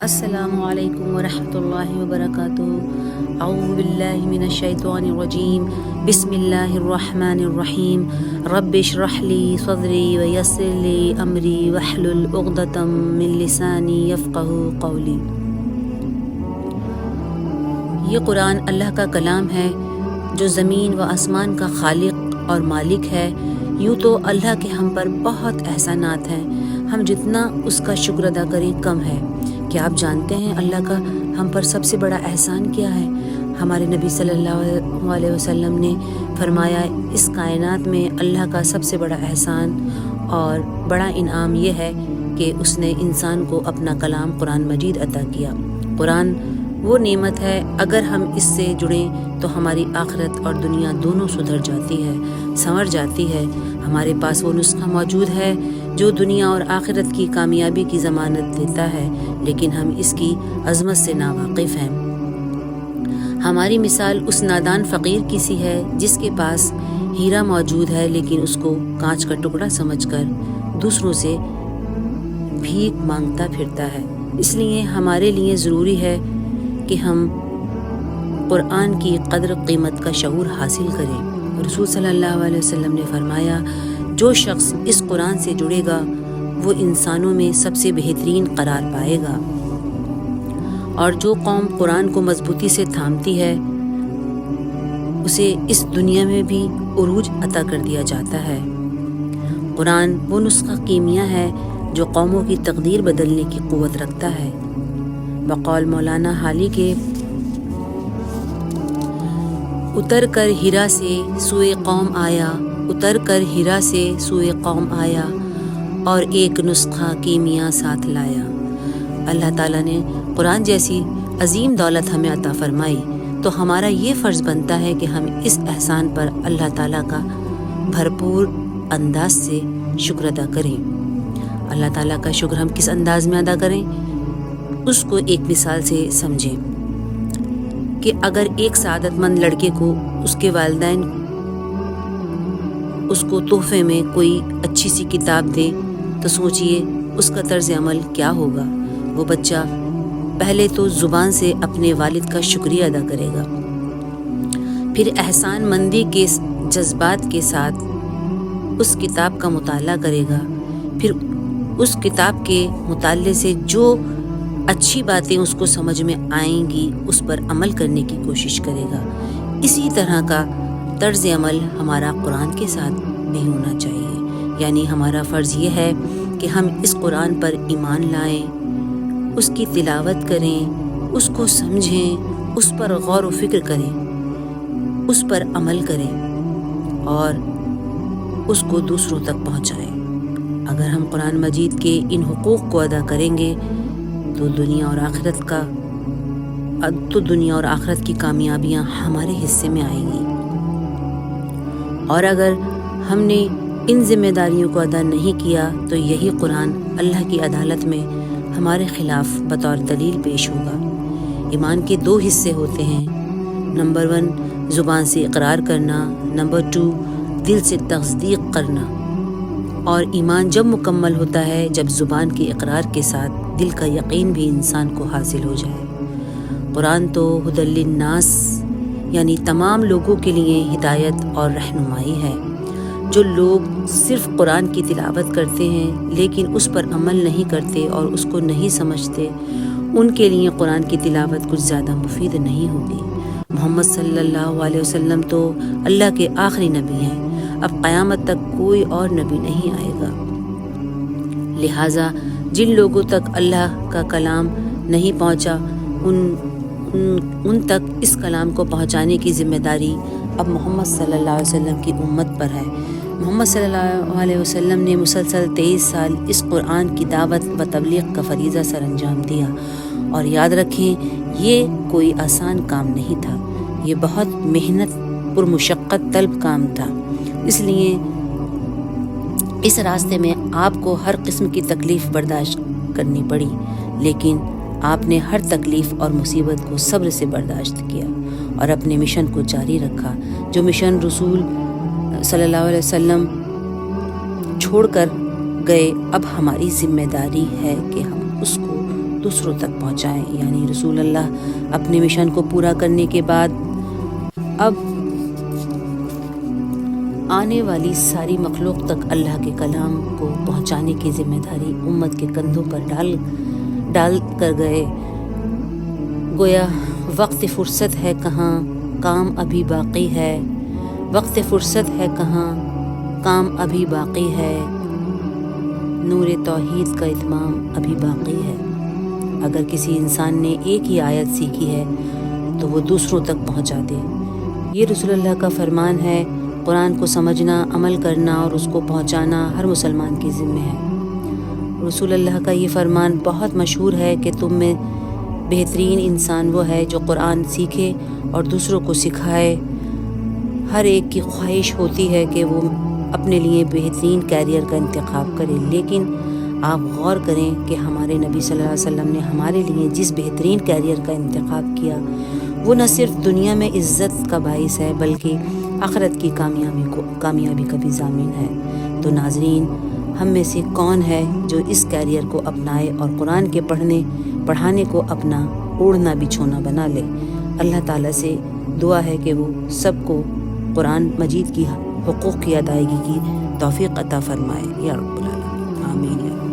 السلام علیکم ورحمۃ اللہ وبرکاتہ۔ اعوذ باللہ من الشیطان الرجیم، بسم اللہ الرحمن الرحیم۔ رب اشرح لی صدری ویسر لی امری واحلل عقدۃ من لسانی یفقہوا قولی۔ یہ قرآن اللہ کا کلام ہے جو زمین و آسمان کا خالق اور مالک ہے۔ یوں تو اللہ کے ہم پر بہت احسانات ہیں، ہم جتنا اس کا شکر ادا کریں کم ہے۔ کیا آپ جانتے ہیں اللہ کا ہم پر سب سے بڑا احسان کیا ہے؟ ہمارے نبی صلی اللہ علیہ وسلم نے فرمایا، اس کائنات میں اللہ کا سب سے بڑا احسان اور بڑا انعام یہ ہے کہ اس نے انسان کو اپنا کلام قرآن مجید عطا کیا۔ قرآن وہ نعمت ہے، اگر ہم اس سے جڑیں تو ہماری آخرت اور دنیا دونوں سدھر جاتی ہے، سنور جاتی ہے۔ ہمارے پاس وہ نسخہ موجود ہے جو دنیا اور آخرت کی کامیابی کی ضمانت دیتا ہے، لیکن ہم اس کی عظمت سے ناواقف ہیں۔ ہماری مثال اس نادان فقیر کی سی ہے جس کے پاس ہیرا موجود ہے لیکن اس کو کانچ کا ٹکڑا سمجھ کر دوسروں سے بھیک مانگتا پھرتا ہے۔ اس لیے ہمارے لیے ضروری ہے کہ ہم قرآن کی قدر قیمت کا شعور حاصل کریں۔ رسول صلی اللہ علیہ وسلم نے فرمایا، جو شخص اس قرآن سے جڑے گا وہ انسانوں میں سب سے بہترین قرار پائے گا، اور جو قوم قرآن کو مضبوطی سے تھامتی ہے اسے اس دنیا میں بھی عروج عطا کر دیا جاتا ہے۔ قرآن وہ نسخہ کیمیا ہے جو قوموں کی تقدیر بدلنے کی قوت رکھتا ہے۔ بقول مولانا حالی کے، اتر کر ہیرا سے سوئے قوم آیا، اتر کر ہیرا سے سوئے قوم آیا، اور ایک نسخہ کیمیا ساتھ لایا۔ اللہ تعالیٰ نے قرآن جیسی عظیم دولت ہمیں عطا فرمائی تو ہمارا یہ فرض بنتا ہے کہ ہم اس احسان پر اللہ تعالیٰ کا بھرپور انداز سے شکر ادا کریں۔ اللہ تعالیٰ کا شکر ہم کس انداز میں ادا کریں اس کو ایک مثال سے سمجھیں کہ اگر ایک سعادت مند لڑکے کو اس کے والدین اس کو تحفے میں کوئی اچھی سی کتاب دیں تو سوچئے اس کا طرز عمل کیا ہوگا۔ وہ بچہ پہلے تو زبان سے اپنے والد کا شکریہ ادا کرے گا، پھر احسان مندی کے جذبات کے ساتھ اس کتاب کا مطالعہ کرے گا، پھر اس کتاب کے مطالعے سے جو اچھی باتیں اس کو سمجھ میں آئیں گی اس پر عمل کرنے کی کوشش کرے گا۔ اسی طرح کا طرز عمل ہمارا قرآن کے ساتھ بھی ہونا چاہیے، یعنی ہمارا فرض یہ ہے کہ ہم اس قرآن پر ایمان لائیں، اس کی تلاوت کریں، اس کو سمجھیں، اس پر غور و فکر کریں، اس پر عمل کریں اور اس کو دوسروں تک پہنچائیں۔ اگر ہم قرآن مجید کے ان حقوق کو ادا کریں گے تو دنیا اور آخرت کی کامیابیاں ہمارے حصے میں آئیں گی، اور اگر ہم نے ان ذمہ داریوں کو ادا نہیں کیا تو یہی قرآن اللہ کی عدالت میں ہمارے خلاف بطور دلیل پیش ہوگا۔ ایمان کے دو حصے ہوتے ہیں، نمبر 1 زبان سے اقرار کرنا، نمبر 2 دل سے تصدیق کرنا۔ اور ایمان جب مکمل ہوتا ہے جب زبان کے اقرار کے ساتھ دل کا یقین بھی انسان کو حاصل ہو جائے۔ قرآن تو ھدی للناس یعنی تمام لوگوں کے لیے ہدایت اور رہنمائی ہے۔ جو لوگ صرف قرآن کی تلاوت کرتے ہیں لیکن اس پر عمل نہیں کرتے اور اس کو نہیں سمجھتے، ان کے لیے قرآن کی تلاوت کچھ زیادہ مفید نہیں ہوگی۔ محمد صلی اللہ علیہ وسلم تو اللہ کے آخری نبی ہیں، اب قیامت تک کوئی اور نبی نہیں آئے گا۔ لہٰذا جن لوگوں تک اللہ کا کلام نہیں پہنچا ان تک اس کلام کو پہنچانے کی ذمہ داری اب محمد صلی اللہ علیہ وسلم کی امت پر ہے۔ محمد صلی اللہ علیہ وسلم نے مسلسل 23 سال اس قرآن کی دعوت و تبلیغ کا فریضہ سر انجام دیا، اور یاد رکھیں یہ کوئی آسان کام نہیں تھا، یہ بہت محنت پر مشقت طلب کام تھا۔ اس لیے اس راستے میں آپ کو ہر قسم کی تکلیف برداشت کرنی پڑی، لیکن آپ نے ہر تکلیف اور مصیبت کو صبر سے برداشت کیا اور اپنے مشن کو جاری رکھا۔ جو مشن رسول صلی اللہ علیہ وسلم چھوڑ کر گئے، اب ہماری ذمہ داری ہے کہ ہم اس کو دوسروں تک پہنچائیں۔ یعنی رسول اللہ اپنے مشن کو پورا کرنے کے بعد اب آنے والی ساری مخلوق تک اللہ کے کلام کو پہنچانے کی ذمہ داری امت کے کندھوں پر ڈال کر گئے۔ گویا وقت فرصت ہے کہاں، کام ابھی باقی ہے، وقت فرصت ہے کہاں، کام ابھی باقی ہے، نور توحید کا اتمام ابھی باقی ہے۔ اگر کسی انسان نے ایک ہی آیت سیکھی ہے تو وہ دوسروں تک پہنچا دے۔ یہ رسول اللہ کا فرمان ہے۔ قرآن کو سمجھنا، عمل کرنا اور اس کو پہنچانا ہر مسلمان کی ذمہ ہے۔ رسول اللہ کا یہ فرمان بہت مشہور ہے کہ تم میں بہترین انسان وہ ہے جو قرآن سیکھے اور دوسروں کو سکھائے۔ ہر ایک کی خواہش ہوتی ہے کہ وہ اپنے لیے بہترین کیریئر کا انتخاب کرے، لیکن آپ غور کریں کہ ہمارے نبی صلی اللہ علیہ وسلم نے ہمارے لیے جس بہترین کیریئر کا انتخاب کیا وہ نہ صرف دنیا میں عزت کا باعث ہے بلکہ آخرت کی کامیابی کا بھی ضامن ہے۔ تو ناظرین، ہم میں سے کون ہے جو اس کیریئر کو اپنائے اور قرآن کے پڑھانے کو اپنا اوڑھنا بچھونا بنا لے؟ اللہ تعالیٰ سے دعا ہے کہ وہ سب کو قرآن مجید کی حقوق کی ادائیگی کی توفیق عطا فرمائے یا رب العالمین، آمین۔